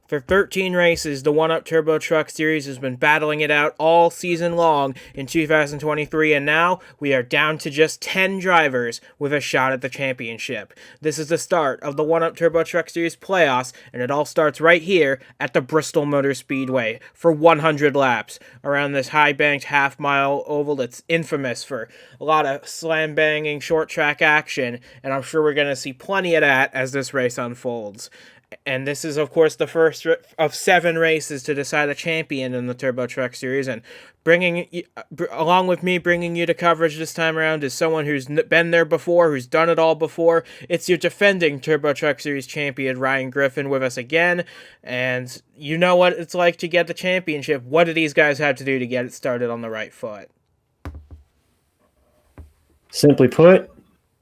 For 13 races, the 1UP Turbo Truck Series has been battling it out all season long in 2023, and now we are down to just 10 drivers with a shot at the championship. This is the start of the 1UP Turbo Truck Series playoffs, and it all starts right here at the Bristol Motor Speedway for 100 laps around this high-banked half-mile oval that's infamous for a lot of slam-banging short track action, and I'm sure we're going to see plenty of that as this race unfolds. And this is, of course, the first of 7 races to decide a champion in the Turbo Truck Series. And along with me bringing you to coverage this time around is someone who's been there before, who's done it all before. It's your defending Turbo Truck Series champion, Ryan Griffin, with us again. And you know what it's like to get the championship. What do these guys have to do to get it started on the right foot? Simply put,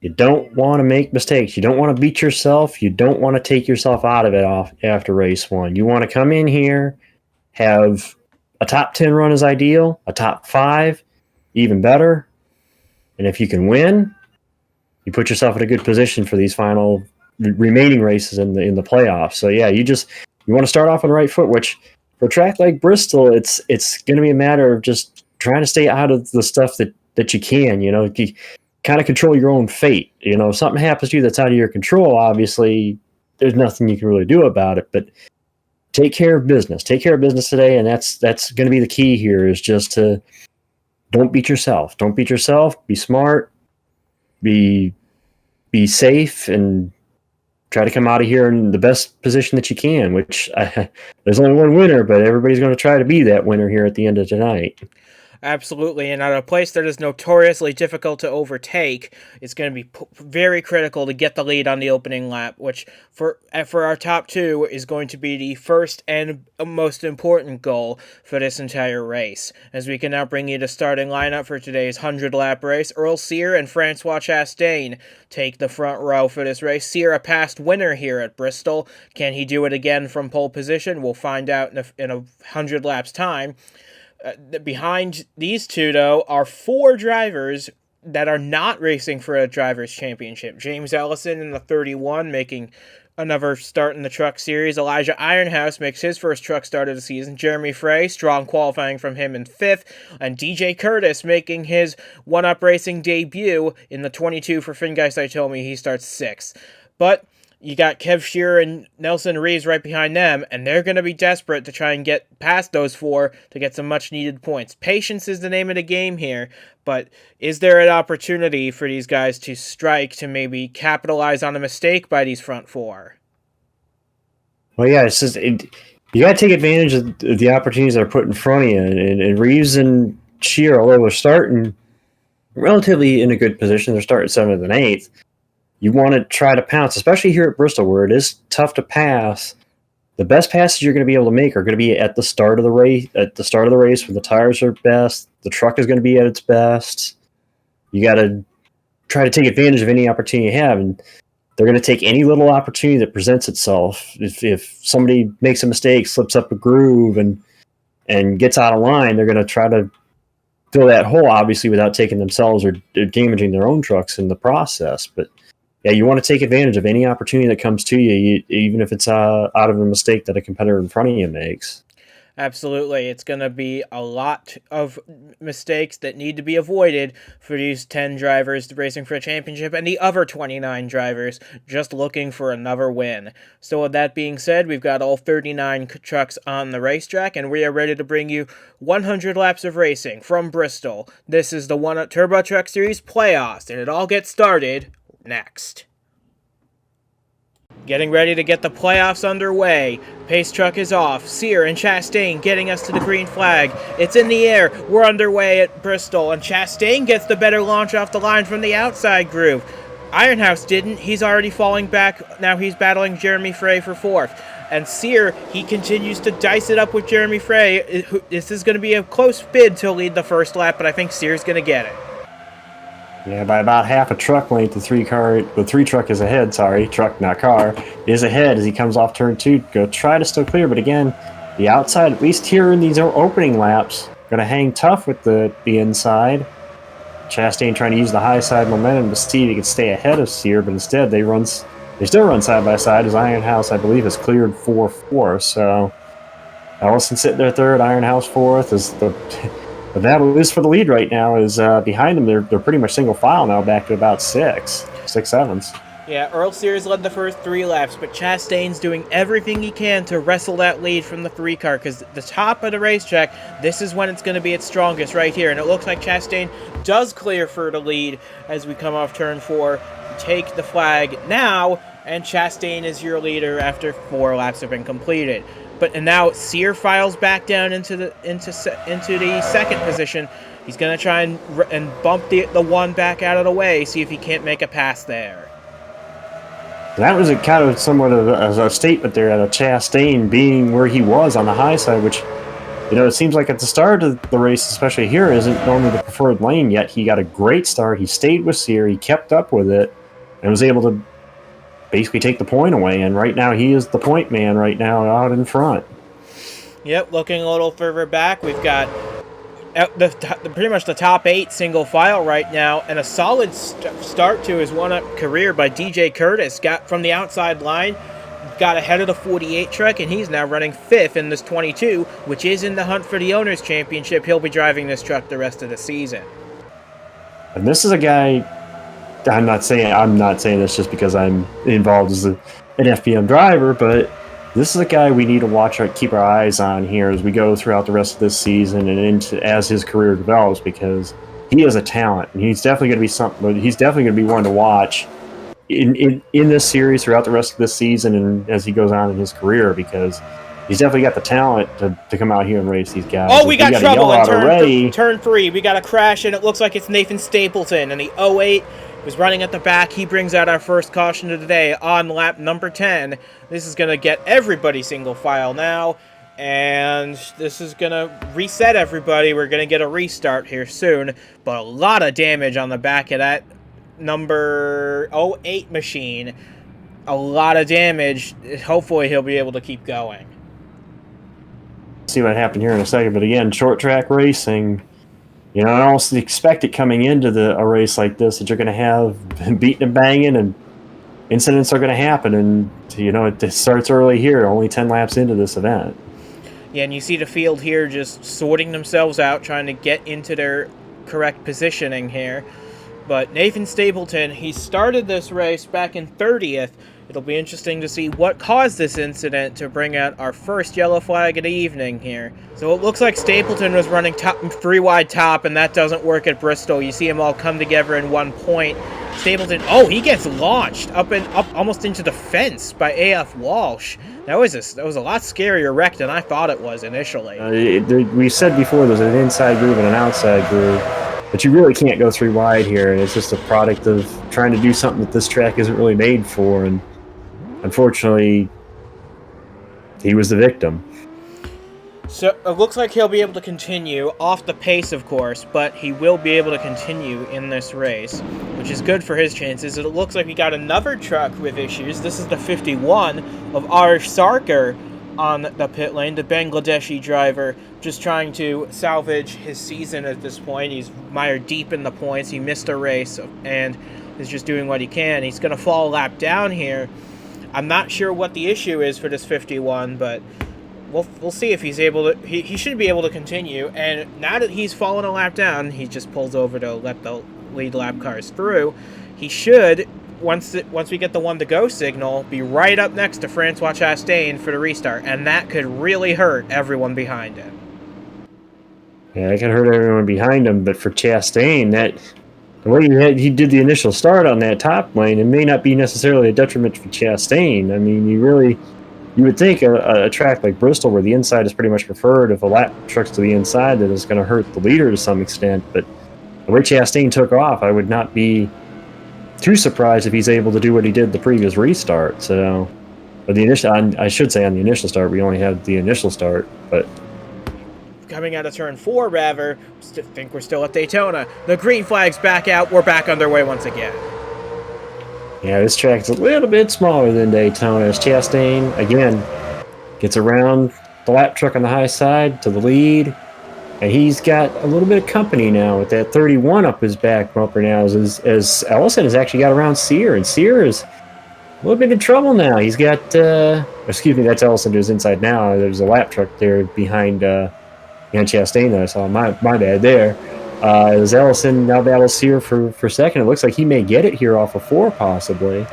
you don't want to make mistakes. You don't want to beat yourself. You don't want to take yourself out of it after race one. You want to come in here, have a top 10 run is ideal, a top 5, even better. And if you can win, you put yourself in a good position for these final remaining races in the playoffs. So yeah, you want to start off on the right foot, which for a track like Bristol, it's going to be a matter of just trying to stay out of the stuff that you can, kind of control your own fate. If something happens to you that's out of your control, obviously there's nothing you can really do about it, but take care of business today. And that's going to be the key here, is just to don't beat yourself, be smart, be safe, and try to come out of here in the best position that you can, which there's only one winner, but everybody's going to try to be that winner here at the end of tonight. Absolutely, and at a place that is notoriously difficult to overtake, it's going to be very critical to get the lead on the opening lap, which for our top 2 is going to be the first and most important goal for this entire race. As we can now bring you the starting lineup for today's 100-lap race. Earl Sear and Francois Chastain take the front row for this race. Sear, a past winner here at Bristol. Can he do it again from pole position? We'll find out in a 100 laps time. Behind these two, though, are 4 drivers that are not racing for a driver's championship. James Ellison in the 31 making another start in the truck series. Elijah Ironhouse makes his first truck start of the season. Jeremy Frey, strong qualifying from him in 5th. And DJ Curtis making his 1UP Racing debut in the 22 for Finguy Saitomi. He starts 6th. But you got Kev Shearer and Nelson Reeves right behind them, and they're going to be desperate to try and get past those 4 to get some much-needed points. Patience is the name of the game here, but is there an opportunity for these guys to strike, to maybe capitalize on a mistake by these front 4? Well, yeah, it's just you got to take advantage of the opportunities that are put in front of you, and Reeves and Shearer, although they're starting relatively in a good position, they're starting 7th and 8th. You want to try to pounce, especially here at Bristol, where it is tough to pass. The best passes you're going to be able to make are going to be at the start of the race. At the start of the race, when the tires are best, the truck is going to be at its best. You got to try to take advantage of any opportunity you have, and they're going to take any little opportunity that presents itself. If somebody makes a mistake, slips up a groove, and gets out of line, they're going to try to fill that hole, obviously, without taking themselves or damaging their own trucks in the process. But yeah, you want to take advantage of any opportunity that comes to you, even if it's out of a mistake that a competitor in front of you makes. Absolutely. It's going to be a lot of mistakes that need to be avoided for these 10 drivers racing for a championship and the other 29 drivers just looking for another win. So with that being said, we've got all 39 trucks on the racetrack, and we are ready to bring you 100 laps of racing from Bristol. This is the 1UP Turbo Truck Series playoffs, and it all gets started next. Getting ready to get the playoffs underway. Pace truck is off. Sear and Chastain getting us to the green flag. It's in the air. We're underway at Bristol, and Chastain gets the better launch off the line from the outside groove. Ironhouse didn't. He's already falling back. Now he's battling Jeremy Frey for 4th. And Sear, he continues to dice it up with Jeremy Frey. This is going to be a close bid to lead the first lap, but I think Sear's going to get it. Yeah, by about half a truck length, the 3 truck is ahead, truck, not car, is ahead as he comes off turn 2. Go try to still clear, but again, the outside, at least here in these opening laps, going to hang tough with the inside. Chastain trying to use the high side momentum to see if he can stay ahead of Sear, but instead they run They still run side by side as Ironhouse, I believe, is cleared 4-4. So Ellison sitting there third, Ironhouse fourth. Is the battle is for the lead right now is behind them. They're pretty much single file now, back to about 6-7. Yeah, Earl Sears led the first 3 laps, but Chastain's doing everything he can to wrestle that lead from the 3 car, because the top of the racetrack, this is when it's going to be its strongest right here, and it looks like Chastain does clear for the lead as we come off turn 4. Take the flag now, and Chastain is your leader after 4 laps have been completed. And now Sear files back down into the second position. He's going to try and bump the one back out of the way, see if he can't make a pass there. That was a kind of somewhat of a statement there of Chastain being where he was on the high side, which, it seems like at the start of the race, especially here, isn't normally the preferred lane, yet he got a great start. He stayed with Sear, he kept up with it, and was able to basically take the point away, and right now he is the point man right now out in front. Yep, looking a little further back, we've got pretty much the top 8 single file right now, and a solid start to his one-up career by DJ Curtis. Got from the outside line, got ahead of the 48 truck, and he's now running 5th in this 22, which is in the hunt for the Owners' Championship. He'll be driving this truck the rest of the season. And this is a guy, I'm not saying this just because I'm involved as an FPM driver, but this is a guy we need to keep our eyes on here as we go throughout the rest of this season and as his career develops, because he is a talent, and he's definitely going to be something. He's definitely going to be one to watch in this series throughout the rest of this season and as he goes on in his career, because he's definitely got the talent to come out here and race these guys. Oh, we got trouble in turn 3. We got a crash, and it looks like it's Nathan Stapleton, and the 08 was running at the back. He brings out our first caution of the day on lap number 10. This is going to get everybody single file now, and this is going to reset everybody. We're going to get a restart here soon, but a lot of damage on the back of that number 08 machine. A lot of damage. Hopefully he'll be able to keep going. See what happened here in a second, but again, short track racing, I almost expect it coming into a race like this that you're going to have beating and banging, and incidents are going to happen, and it starts early here, only 10 laps into this event. Yeah, and you see the field here just sorting themselves out, trying to get into their correct positioning here. But Nathan Stapleton, he started this race back in 30th. It'll be interesting to see what caused this incident to bring out our first yellow flag of the evening here. So it looks like Stapleton was running 3 wide top, and that doesn't work at Bristol. You see them all come together in one point. Stapleton, he gets launched up almost into the fence by AF Walsh. That was a lot scarier wreck than I thought it was initially. We said before there's an inside groove and an outside groove, but you really can't go 3 wide here, and it's just a product of trying to do something that this track isn't really made for, and unfortunately, he was the victim. So it looks like he'll be able to continue off the pace, of course, but he will be able to continue in this race, which is good for his chances. It looks like we got another truck with issues. This is the 51 of Arish Sarkar on the pit lane, the Bangladeshi driver, just trying to salvage his season at this point. He's mired deep in the points. He missed a race and is just doing what he can. He's going to fall a lap down here. I'm not sure what the issue is for this 51, but we'll see if he's able to. He should be able to continue. And now that he's fallen a lap down, he just pulls over to let the lead lap cars through. He should, once we get the 1-to-go signal, be right up next to Francois Chastain for the restart, and that could really hurt everyone behind him. Yeah, it could hurt everyone behind him, but for Chastain, the way he did the initial start on that top lane, it may not be necessarily a detriment for Chastain. I mean, you would think a track like Bristol, where the inside is pretty much preferred, if a lap truck's to the inside, that is going to hurt the leader to some extent. But the way Chastain took off, I would not be too surprised if he's able to do what he did the previous restart. So, but I should say on the initial start, we only had the initial start, but coming out of turn 4, rather, think we're still at Daytona. The green flag's back out. We're back underway once again. Yeah, this track's a little bit smaller than Daytona. As Chastain, again, gets around the lap truck on the high side to the lead, and he's got a little bit of company now with that 31 up his back bumper now, as Ellison has actually got around Sear, and Sear is little bit in trouble now. He's got, excuse me, that's Ellison to his inside now. There's a lap truck there behind Chastain that I saw. My bad there. As Ellison now battles here for second. It looks like he may get it here off of 4, possibly.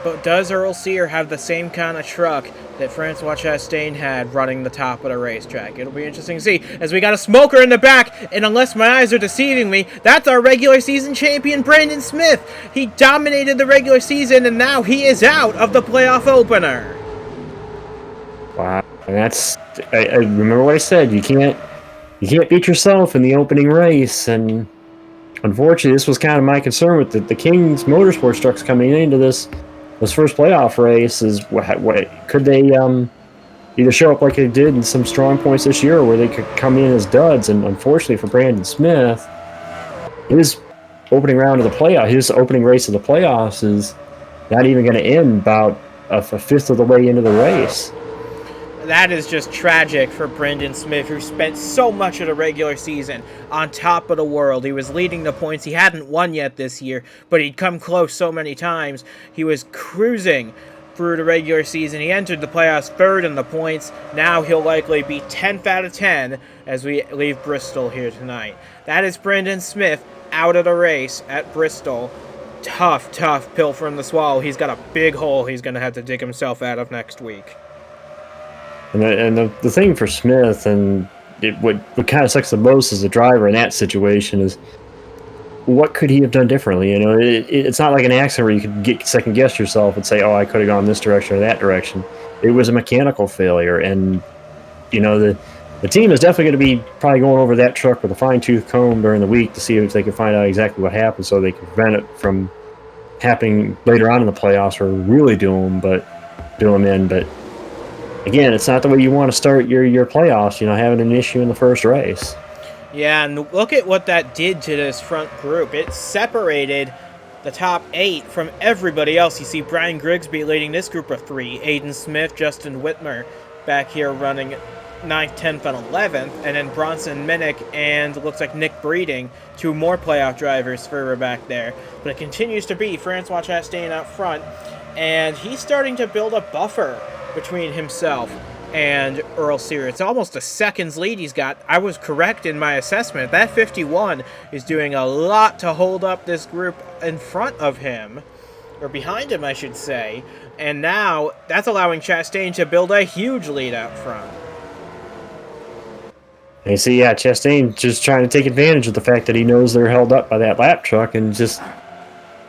But does Earl Sear have the same kind of truck that Francois Chastain had running the top of the racetrack? It'll be interesting to see, as we got a smoker in the back, and unless my eyes are deceiving me, that's our regular season champion, Brandon Smith. He dominated the regular season, and now he is out of the playoff opener. Wow, and that's, I remember what I said. You can't beat yourself in the opening race, and unfortunately, this was kind of my concern with the King's Motorsports trucks coming into this first playoff race. Is what could they either show up like they did in some strong points this year, or where they could come in as duds? And unfortunately for Brandon Smith, his opening round of the playoff, his opening race of the playoffs is not even going to end about a fifth of the way into the race. That is just tragic for Brandon Smith, who spent so much of the regular season on top of the world. He was leading the points. He hadn't won yet this year, but he'd come close so many times. He was cruising through the regular season. He entered the playoffs third in the points. Now he'll likely be 10th out of 10 as we leave Bristol here tonight. That is Brandon Smith out of the race at Bristol. Tough pill for him to swallow. He's got a big hole he's going to have to dig himself out of next week. And the thing for Smith, and what kind of sucks the most as a driver in that situation, is what could he have done differently? You know, it's not like an accident where you could second guess yourself and say, oh, I could have gone this direction or that direction. It was a mechanical failure, and you know the team is definitely going to be probably going over that truck with a fine-tooth comb during the week to see if they can find out exactly what happened, so they can prevent it from happening later on in the playoffs, or really do them in. But again, it's not the way you want to start your playoffs, you know, having an issue in the first race. Yeah, and look at what that did to this front group. It separated the top 8 from everybody else. You see Brian Grigsby leading this group of 3. Aiden Smith, Justin Whitmer back here running 9th, 10th, and 11th. And then Bronson Minnick and looks like Nick Breeding, 2 more playoff drivers further back there. But it continues to be Francois Chastain out front, and he's starting to build a buffer between himself and Earl Sear. It's almost a second's lead he's got. I was correct in my assessment. That 51 is doing a lot to hold up this group in front of him, or behind him, I should say. And now that's allowing Chastain to build a huge lead out front. And you see, Chastain just trying to take advantage of the fact that he knows they're held up by that lap truck, and just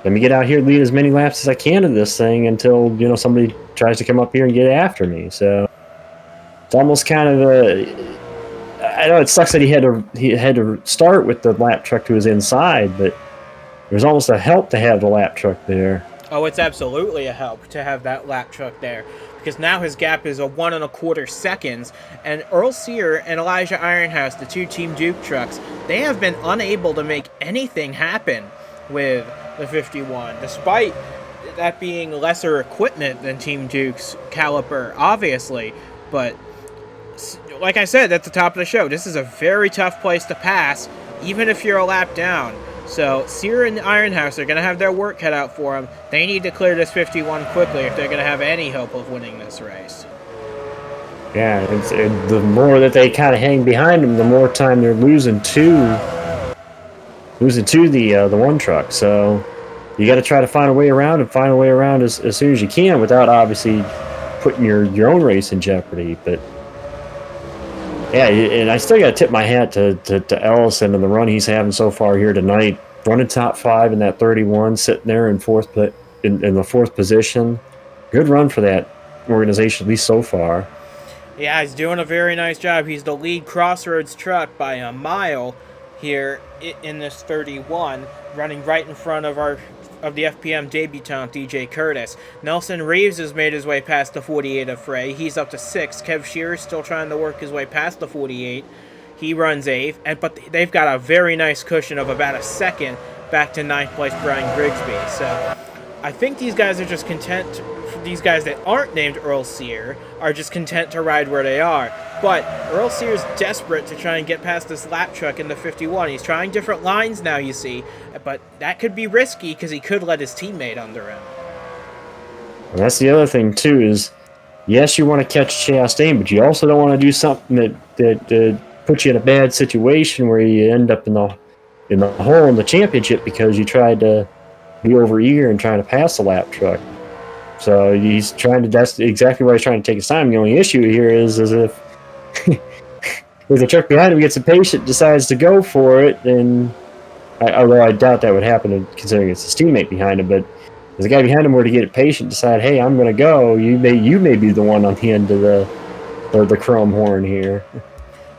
let me get out here and lead as many laps as I can of this thing until, you know, somebody tries to come up here and get after me. So it's almost kind of I know it sucks that he had to start with the lap truck to his inside, but it was almost a help to have the lap truck there. Oh, it's absolutely a help to have that lap truck there, because now his gap is a 1 1/4 seconds, and Earl Sear and Elijah Ironhouse, the 2 Team Duke trucks, they have been unable to make anything happen with the 51, despite that being lesser equipment than Team Duke's caliper, obviously. But like I said at the top of the show, this is a very tough place to pass, even if you're a lap down. So Sear and Ironhouse are going to have their work cut out for them. They need to clear this 51 quickly if they're going to have any hope of winning this race. Yeah, the more that they kind of hang behind them, the more time they're losing to the one truck. So you got to try to find a way around as soon as you can, without obviously putting your own race in jeopardy. But yeah, and I still got to tip my hat to Ellison and the run he's having so far here tonight. Running top 5 in that 31, sitting there in the 4th position. Good run for that organization, at least so far. Yeah, he's doing a very nice job. He's the lead Crossroads truck by a mile here in this 31, running right in front of the FPM debutant DJ Curtis. Nelson Reeves has made his way past the 48 of Frey. He's up to 6th. Kev Shearer's still trying to work his way past the 48. He runs 8th, but they've got a very nice cushion of about a second back to 9th place Brian Grigsby. So I think these guys are just content. These guys that aren't named Earl Sear are just content to ride where they are. But Earl Sear's desperate to try and get past this lap truck in the 51. He's trying different lines now, you see. But that could be risky because he could let his teammate under him. And that's the other thing too is, yes, you want to catch Chastain, but you also don't want to do something that puts you in a bad situation where you end up in the hole in the championship because you tried to be over eager and trying to pass the lap truck. So he's trying to. That's exactly why he's trying to take his time. The only issue here is if if the truck behind him gets impatient, decides to go for it, then although I doubt that would happen considering it's his teammate behind him, but if the guy behind him were to get impatient, decide, hey, I'm going to go, you may be the one on the end of the chrome horn here.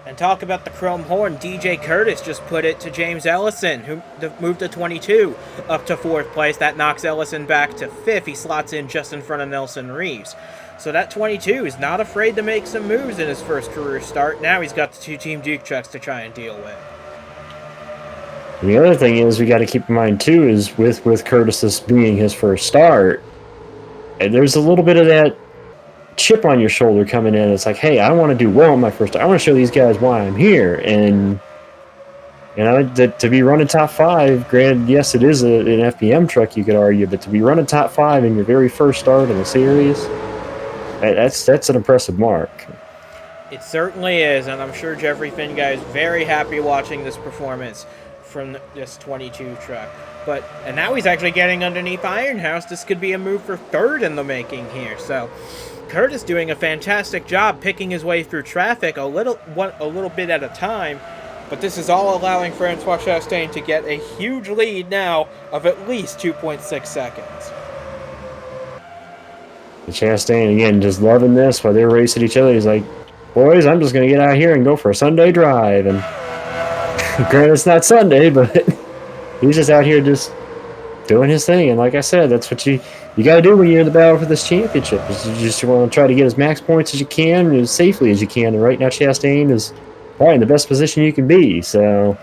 And talk about the chrome horn, DJ Curtis just put it to James Ellison, who moved to 22 up to 4th place. That knocks Ellison back to 5th. He slots in just in front of Nelson Reeves. So that 22 is not afraid to make some moves in his first career start. Now he's got the 2 Team Duke trucks to try and deal with. And the other thing is we got to keep in mind too is with Curtis this being his first start, there's a little bit of that chip on your shoulder coming in. It's like, hey, I want to do well in my first start. I want to show these guys why I'm here. And you know, to be running top 5, granted, yes, it is an FPM truck, you could argue, but to be running top 5 in your very first start in the series, that's an impressive mark. It certainly is, and I'm sure Jeffrey Finguy is very happy watching this performance from this 22 truck. And now he's actually getting underneath Ironhouse. This could be a move for 3rd in the making here. So Curtis doing a fantastic job picking his way through traffic a little bit at a time. But this is all allowing Francois Chastain to get a huge lead now of at least 2.6 seconds. Chastain, again, just loving this while they're racing each other. He's like, boys, I'm just going to get out here and go for a Sunday drive. And granted, it's not Sunday, but he's just out here just doing his thing. And like I said, that's what you got to do when you're in the battle for this championship. Is you just want to try to get as max points as you can, as safely as you can. And right now, Chastain is probably in the best position you can be. So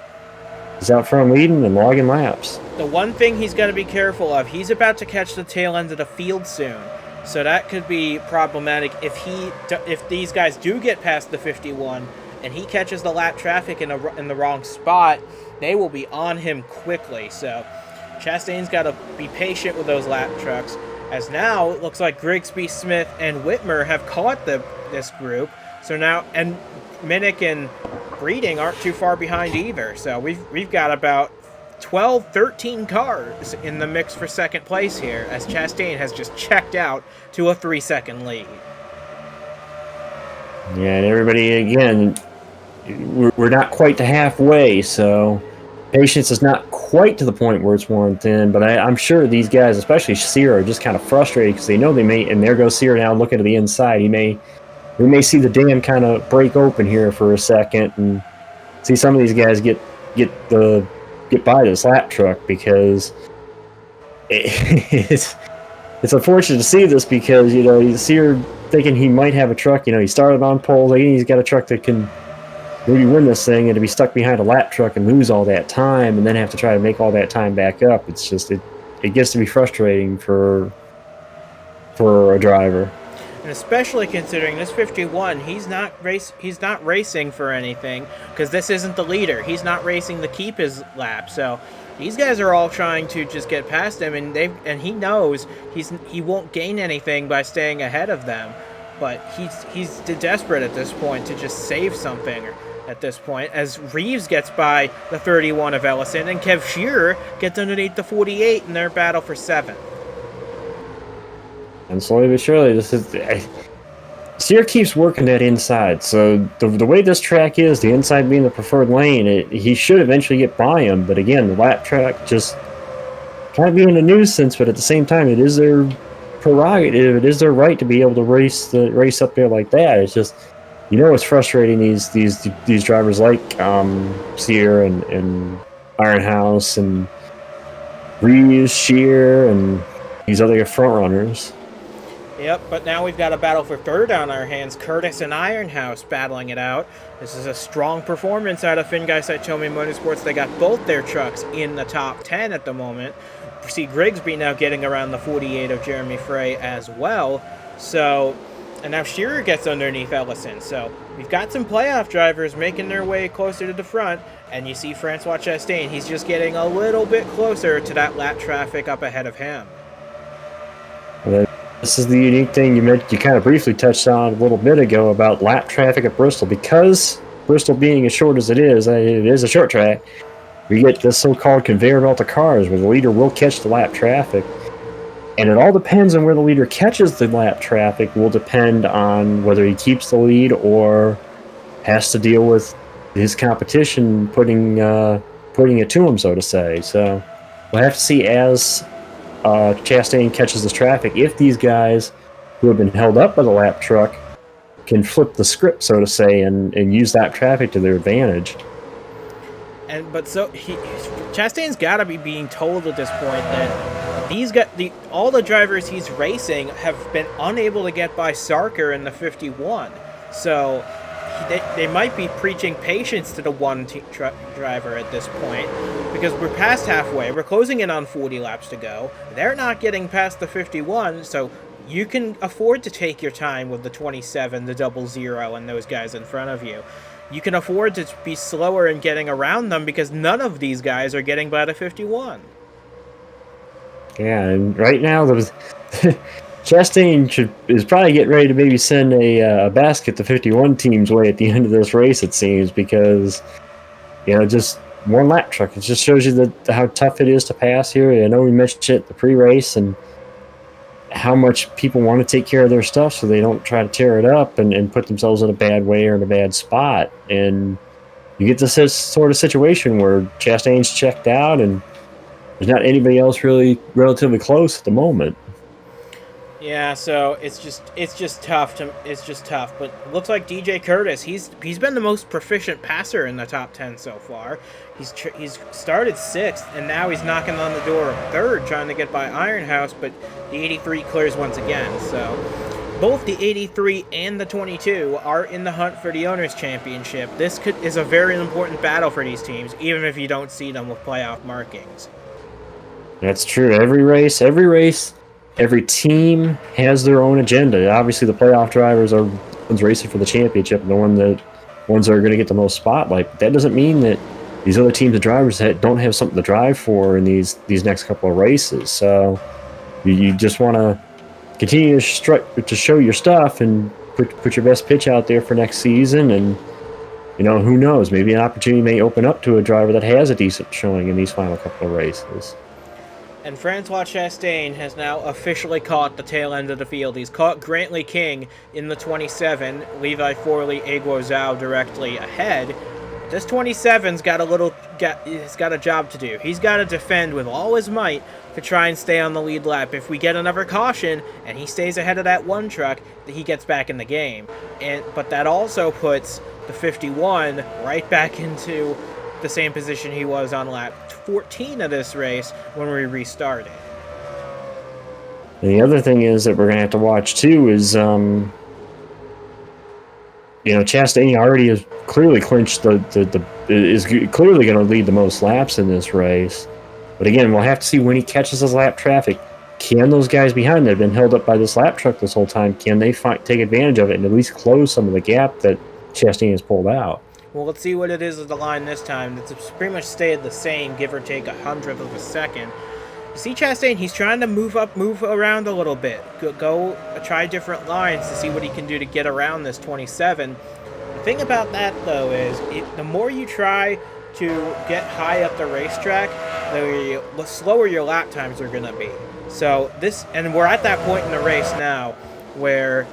he's out front leading and logging laps. The one thing he's got to be careful of, he's about to catch the tail end of the field soon. So that could be problematic if these guys do get past the 51 and he catches the lap traffic in the wrong spot, they will be on him quickly. So Chastain's got to be patient with those lap trucks, as now it looks like Grigsby, Smith, and Whitmer have caught this group. So now, and Minnick and Breeding aren't too far behind either. So we've got about 12, 13 cars in the mix for 2nd place here, as Chastain has just checked out to a 3-second lead. Yeah, and everybody, again, we're not quite to halfway, so patience is not quite to the point where it's worn thin, but I'm sure these guys, especially Sear, are just kind of frustrated because they know they may, and there goes Sear now looking to the inside. We may see the dam kind of break open here for a second and see some of these guys get by this lap truck, because it's unfortunate to see this, because you see her thinking he might have a truck. He started on pole, thinking he's got a truck that can maybe win this thing, and to be stuck behind a lap truck and lose all that time and then have to try to make all that time back up, it's just it gets to be frustrating for a driver. And especially considering this 51, he's not racing for anything, because this isn't the leader. He's not racing to keep his lap. So these guys are all trying to just get past him, and he knows he won't gain anything by staying ahead of them. But he's desperate at this point to just save something at this point, as Reeves gets by the 31 of Ellison, and Kev Shearer gets underneath the 48 in their battle for 7th. And slowly but surely, Sear keeps working that inside. So the way this track is, the inside being the preferred lane, he should eventually get by him. But again, the lap track just kind of being a nuisance. But at the same time, it is their prerogative. It is their right to be able to race up there like that. It's just, it's frustrating these drivers like Sear and Ironhouse and Reeves, Shear, and these other front runners. Yep, but now we've got a battle for 3rd on our hands. Curtis and Ironhouse battling it out. This is a strong performance out of Finguy Saitomi Motorsports. They got both their trucks in the top 10 at the moment. We see Grigsby now getting around the 48 of Jeremy Frey as well. So, and now Shearer gets underneath Ellison. So we've got some playoff drivers making their way closer to the front. And you see Francois Chastain, he's just getting a little bit closer to that lap traffic up ahead of him. this is the unique thing you kind of briefly touched on a little bit ago about lap traffic at Bristol. Because Bristol being as short as it is a short track. We get this so-called conveyor belt of cars where the leader will catch the lap traffic. And it all depends on where the leader catches the lap traffic will depend on whether he keeps the lead or has to deal with his competition putting it to him, so to say. So we'll have to see as Chastain catches this traffic if these guys who have been held up by the lap truck can flip the script, so to say, and use that traffic to their advantage. Chastain's got to be being told at this point that all the drivers he's racing have been unable to get by Sarker in the 51. So they might be preaching patience to the one driver at this point, because we're past halfway. We're closing in on 40 laps to go. They're not getting past the 51, so you can afford to take your time with the 27, the 00, and those guys in front of you. You can afford to be slower in getting around them because none of these guys are getting by the 51. Yeah, and right now, Chastain is probably getting ready to maybe send a basket the 51 team's way at the end of this race, it seems, because, just one lap truck. It just shows you how tough it is to pass here. I know we mentioned it the pre-race and how much people want to take care of their stuff so they don't try to tear it up and put themselves in a bad way or in a bad spot. And you get this sort of situation where Chastain's checked out and there's not anybody else really relatively close at the moment. Yeah, so it's just tough. But it looks like DJ Curtis, he's been the most proficient passer in the top 10 so far. He's started 6th, and now he's knocking on the door of 3rd, trying to get by Ironhouse, but the 83 clears once again. So both the 83 and the 22 are in the hunt for the Owners' Championship. This is a very important battle for these teams, even if you don't see them with playoff markings. That's true. Every race, every team has their own agenda. Obviously, the playoff drivers are the ones racing for the championship, the ones that are going to get the most spotlight. But that doesn't mean that these other teams of drivers that don't have something to drive for in these next couple of races. So you just want to continue to show your stuff and put your best pitch out there for next season. And who knows? Maybe an opportunity may open up to a driver that has a decent showing in these final couple of races. And Francois Chastain has now officially caught the tail end of the field. He's caught Grantley King in the 27, Levi Forley, Aguo Zhao directly ahead. This 27's he's got a job to do. He's got to defend with all his might to try and stay on the lead lap. If we get another caution and he stays ahead of that one truck, he gets back in the game. But that also puts the 51 right back into the same position he was on lap 14 of this race when we restarted. And the other thing is that we're going to have to watch too is, Chastain already has clearly clinched is clearly going to lead the most laps in this race. But again, we'll have to see when he catches his lap traffic. Can those guys behind that have been held up by this lap truck this whole time, can they take advantage of it and at least close some of the gap that Chastain has pulled out? Well, let's see what it is at the line this time. It's pretty much stayed the same, give or take 100th of a second. You see Chastain, he's trying to move around a little bit. Go try different lines to see what he can do to get around this 27. The thing about that, though, is the more you try to get high up the racetrack, the slower your lap times are going to be. So and we're at that point in the race now where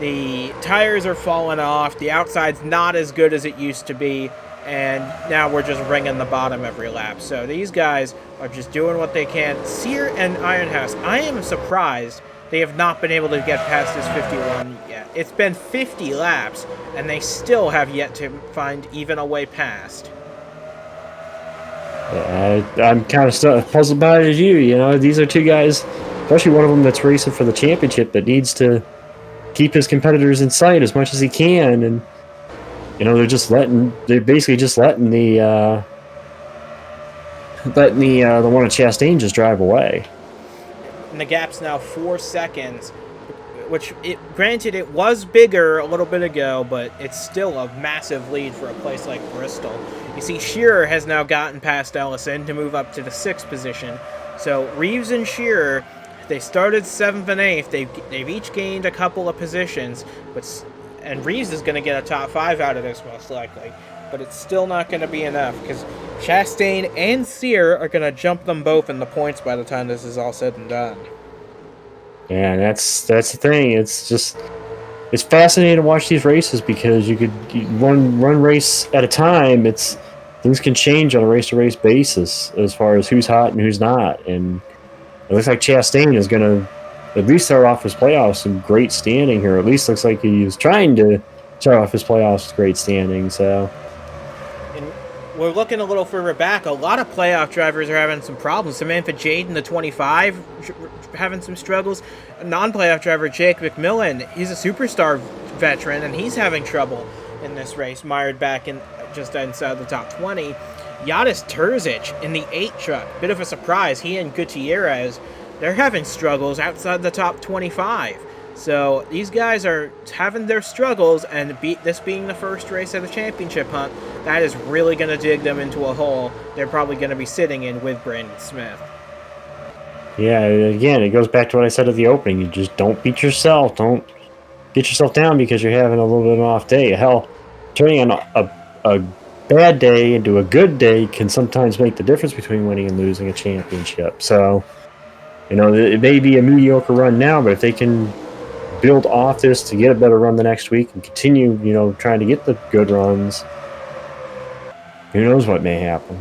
the tires are falling off, the outside's not as good as it used to be, and now we're just ringing the bottom every lap. So these guys are just doing what they can. Sear and Ironhouse, I am surprised they have not been able to get past this 51 yet. It's been 50 laps, and they still have yet to find even a way past. I'm kind of puzzled by it as you. These are two guys, especially one of them that's racing for the championship, that needs to keep his competitors in sight as much as he can, and they're basically just letting the one at Chastain just drive away. And the gap's now 4 seconds, which granted it was bigger a little bit ago, but it's still a massive lead for a place like Bristol. You see, Shearer has now gotten past Ellison to move up to the 6th position. So Reeves and Shearer, They started 7th and 8th. They've each gained a couple of positions, and Reeves is going to get a top 5 out of this most likely. But it's still not going to be enough because Chastain and Sear are going to jump them both in the points by the time this is all said and done. Yeah, that's the thing. It's fascinating to watch these races because you could one race at a time. Things can change on a race-to-race basis as far as who's hot and who's not. And it looks like Chastain is going to at least start off his playoffs in great standing here. At least looks like he's trying to start off his playoffs with great standing. So. We're looking a little further back. A lot of playoff drivers are having some problems. Samantha Jade in the 25 having some struggles. A non-playoff driver, Jake McMillan, he's a superstar veteran, and he's having trouble in this race, mired back in just inside the top 20. Yadis Terzic in the 8 truck. Bit of a surprise. He and Gutierrez, they're having struggles outside the top 25. So these guys are having their struggles, and this being the first race of the championship hunt, that is really going to dig them into a hole they're probably going to be sitting in with Brandon Smith. Yeah, again, it goes back to what I said at the opening. You just don't beat yourself. Don't get yourself down because you're having a little bit of an off day. Hell, turning a bad day into a good day can sometimes make the difference between winning and losing a championship. So, it may be a mediocre run now, but if they can build off this to get a better run the next week and continue, trying to get the good runs, who knows what may happen.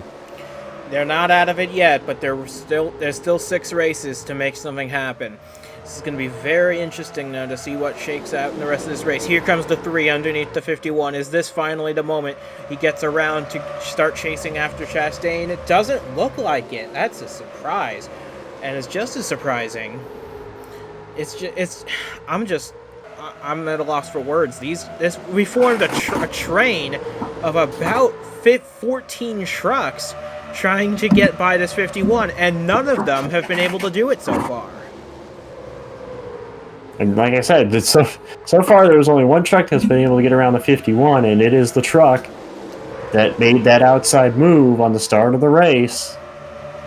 They're not out of it yet, but there's still 6 races to make something happen. This is going to be very interesting now to see what shakes out in the rest of this race. Here comes the 3 underneath the 51. Is this finally the moment he gets around to start chasing after Chastain? It doesn't look like it. That's a surprise. And it's just as surprising. I'm at a loss for words. We formed a train of about 14 trucks trying to get by this 51, and none of them have been able to do it so far. And like I said, so far there's only one truck that's been able to get around the 51, and it is the truck that made that outside move on the start of the race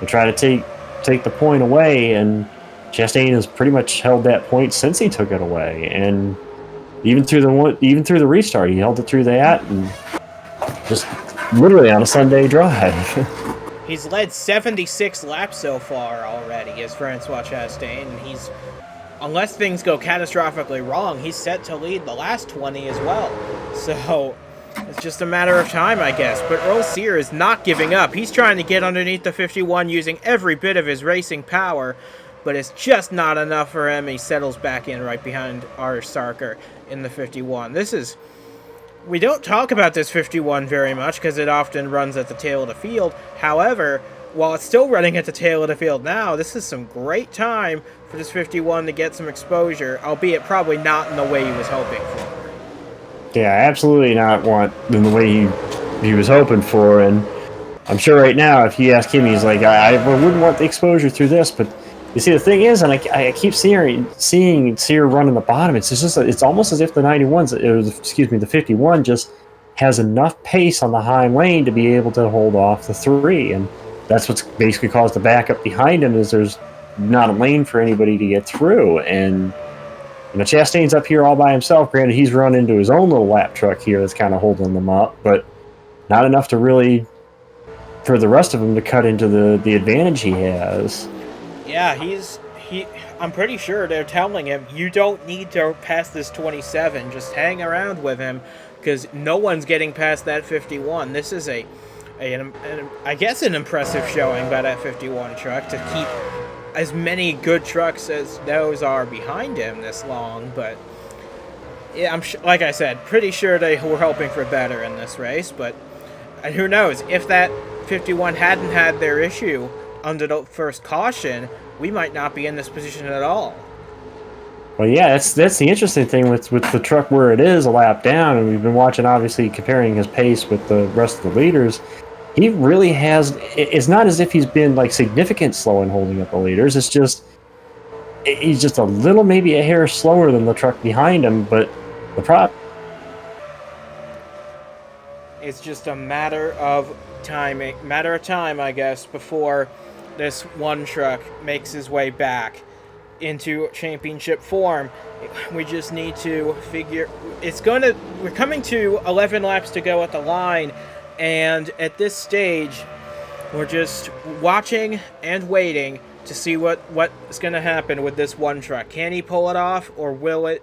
to try to take the point away, and Chastain has pretty much held that point since he took it away, and even through the restart, he held it through that, and just literally on a Sunday drive. He's led 76 laps so far already as Francois Chastain, and unless things go catastrophically wrong, he's set to lead the last 20 as well. So it's just a matter of time, I guess. But Earl Sear is not giving up. He's trying to get underneath the 51 using every bit of his racing power, but it's just not enough for him. He settles back in right behind R. Sarker in the 51. We don't talk about this 51 very much because it often runs at the tail of the field. However, while it's still running at the tail of the field now, this is some great time for this 51 to get some exposure, albeit probably not in the way he was hoping for. Yeah, absolutely not in the way he was hoping for. And I'm sure right now, if you ask him, he's like, I wouldn't want the exposure through this, but you see, the thing is, and I keep seeing Sear run in the bottom. It's almost as if the the 51 just has enough pace on the high lane to be able to hold off the 3, and that's what's basically caused the backup behind him. Is there's not a lane for anybody to get through, and Chastain's up here all by himself. Granted, he's run into his own little lap truck here that's kind of holding them up, but not enough to really for the rest of them to cut into the advantage he has. Yeah, I'm pretty sure they're telling him, you don't need to pass this 27, just hang around with him, because no one's getting past that 51. This is I guess an impressive showing by that 51 truck to keep as many good trucks as those are behind him this long, but yeah, like I said, pretty sure they were hoping for better in this race, but who knows, if that 51 hadn't had their issue under the first caution, we might not be in this position at all. Well, yeah, that's the interesting thing with the truck where it is a lap down, and we've been watching, obviously, comparing his pace with the rest of the leaders. He really has. It's not as if he's been like significant slow in holding up the leaders. It's just he's just a little, maybe a hair slower than the truck behind him. But the problem. It's just a matter of time, I guess, before this one truck makes his way back. into championship form. We just need to figure. We're coming to 11 laps to go at the line, and at this stage, we're just watching and waiting to see what is going to happen with this one truck. Can he pull it off, or will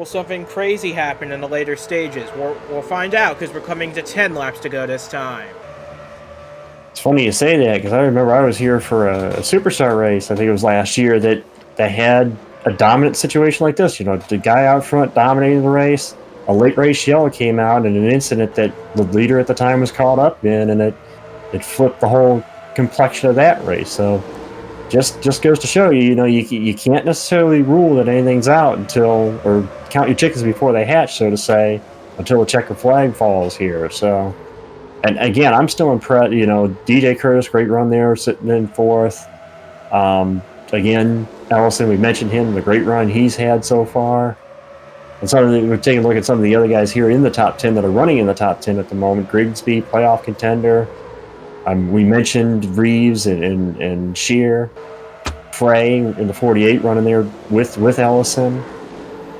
something crazy happen in the later stages? We'll find out, because we're coming to 10 laps to go this time. It's funny you say that, because I remember I was here for a Superstar race, I think it was last year, that had a dominant situation like this. The guy out front dominating the race. A late race yellow came out in an incident that the leader at the time was caught up in, and it flipped the whole complexion of that race. So just goes to show you, you can't necessarily rule that anything's out or count your chickens before they hatch, so to say, until the checkered flag falls here. So, and again, I'm still impressed. DJ Curtis, great run there, sitting in fourth. Again, Ellison, we mentioned him, the great run he's had so far. And we're taking a look at some of the other guys here in the top 10 that are running in the top 10 at the moment. Grigsby, playoff contender. We mentioned Reeves and Shear. Frey in the 48 running there with Ellison.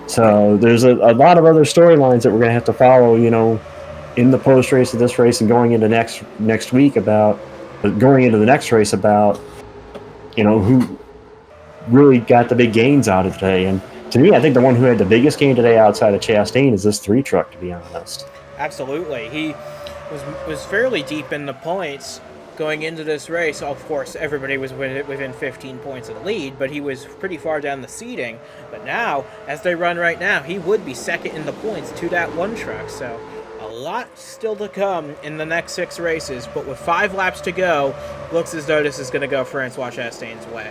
So there's a lot of other storylines that we're going to have to follow, in the post race of this race and going into next week going into the next race about, who really got the big gains out of today. And to me, I think the one who had the biggest gain today outside of Chastain is this 3 truck, to be honest. Absolutely. He was fairly deep in the points going into this race. Of course, everybody was within 15 points of the lead, but he was pretty far down the seating. But now, as they run right now, he would be second in the points to that one truck. So a lot still to come in the next 6 races, but with 5 laps to go, looks as though this is going to go Francois Chastain's way.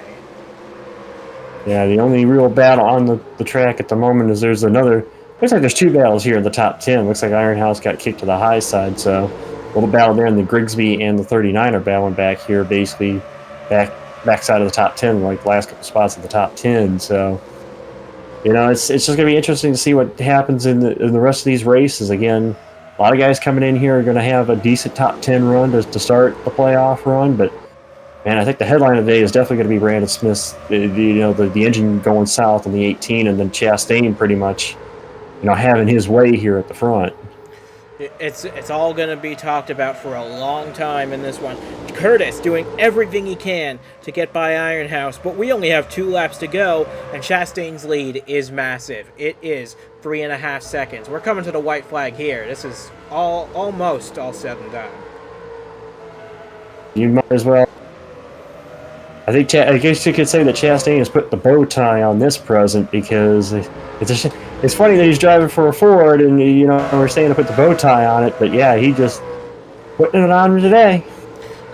Yeah, the only real battle on the track at the moment is looks like there's 2 battles here in the top 10. Looks like Ironhouse got kicked to the high side, so a little battle there, and the Grigsby and the 39 are battling back here, basically backside of the top 10, like the last couple spots of the top 10. So, it's just going to be interesting to see what happens in the rest of these races. Again, a lot of guys coming in here are going to have a decent top 10 run to start the playoff run, but man, I think the headline of the day is definitely going to be Brandon Smith's, the engine going south on the 18, and then Chastain pretty much, having his way here at the front. It's all going to be talked about for a long time in this one. Curtis doing everything he can to get by Ironhouse, but we only have 2 laps to go, and Chastain's lead is massive. It is 3.5 seconds. We're coming to the white flag here. This is almost all said and done. You might as well. I guess you could say that Chastain has put the bow tie on this present, because it's funny that he's driving for a Ford and, we're saying to put the bow tie on it, but yeah, he just putting it on today.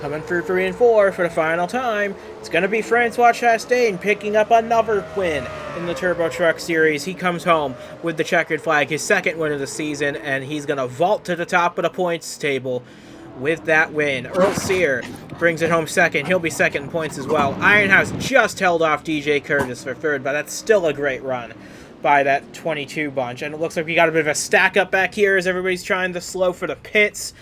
Coming through 3 and 4 for the final time, it's going to be Francois Chastain picking up another win in the Turbo Truck Series. He comes home with the checkered flag, his 2nd win of the season, and he's going to vault to the top of the points table with that win. Earl Sear brings it home 2nd. He'll be 2nd in points as well. Ironhouse just held off DJ Curtis for 3rd, but that's still a great run by that 22 bunch. And it looks like we got a bit of a stack up back here as everybody's trying to slow for the pits.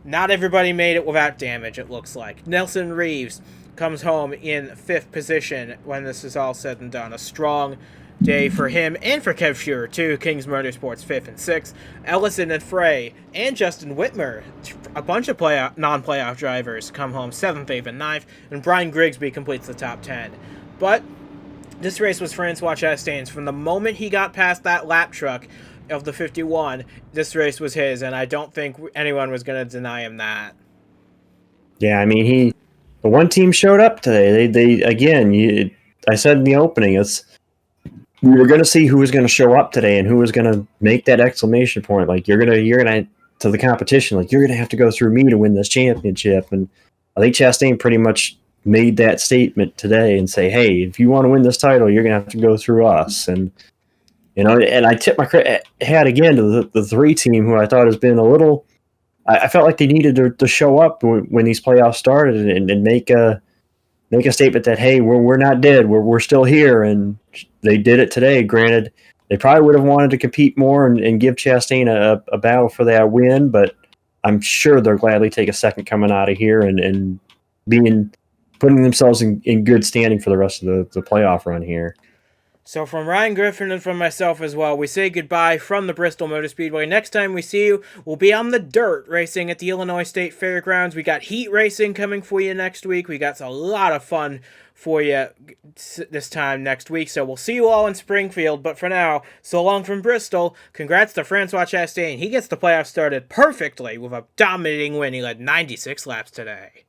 Not everybody made it without damage, it looks like. Nelson Reeves comes home in 5th position when this is all said and done. A strong day for him and for Kev Shearer too. Kings Motorsports 5th and 6th. Ellison and Frey and Justin Whitmer, a bunch of non-playoff drivers, come home 7th, 8th, and 9th, and Brian Grigsby completes the top 10. But this race was Francois Chastain's. From the moment he got past that lap truck of the 51, this race was his, and I don't think anyone was going to deny him that. Yeah, I mean, the one team showed up today. They again, I said in the opening, we were going to see who was going to show up today and who was going to make that exclamation point. Like, you're gonna to the competition, like, you're going to have to go through me to win this championship. And I think Chastain pretty much made that statement today and say, hey, if you want to win this title, you're going to have to go through us. And, and I tip my hat again to the 3 team, who I thought has been a little, I felt like they needed to show up when these playoffs started and make a statement that, hey, we're not dead, we're still here. And they did it today. Granted, they probably would have wanted to compete more and give Chastain a battle for that win, but I'm sure they'll gladly take a second coming out of here and putting themselves in good standing for the rest of the playoff run here. So from Ryan Griffin and from myself as well, we say goodbye from the Bristol Motor Speedway. Next time we see you, we'll be on the dirt racing at the Illinois State Fairgrounds. We got heat racing coming for you next week. We got a lot of fun for you this time next week. So we'll see you all in Springfield. But for now, so long from Bristol. Congrats to Francois Chastain. He gets the playoffs started perfectly with a dominating win. He led 96 laps today.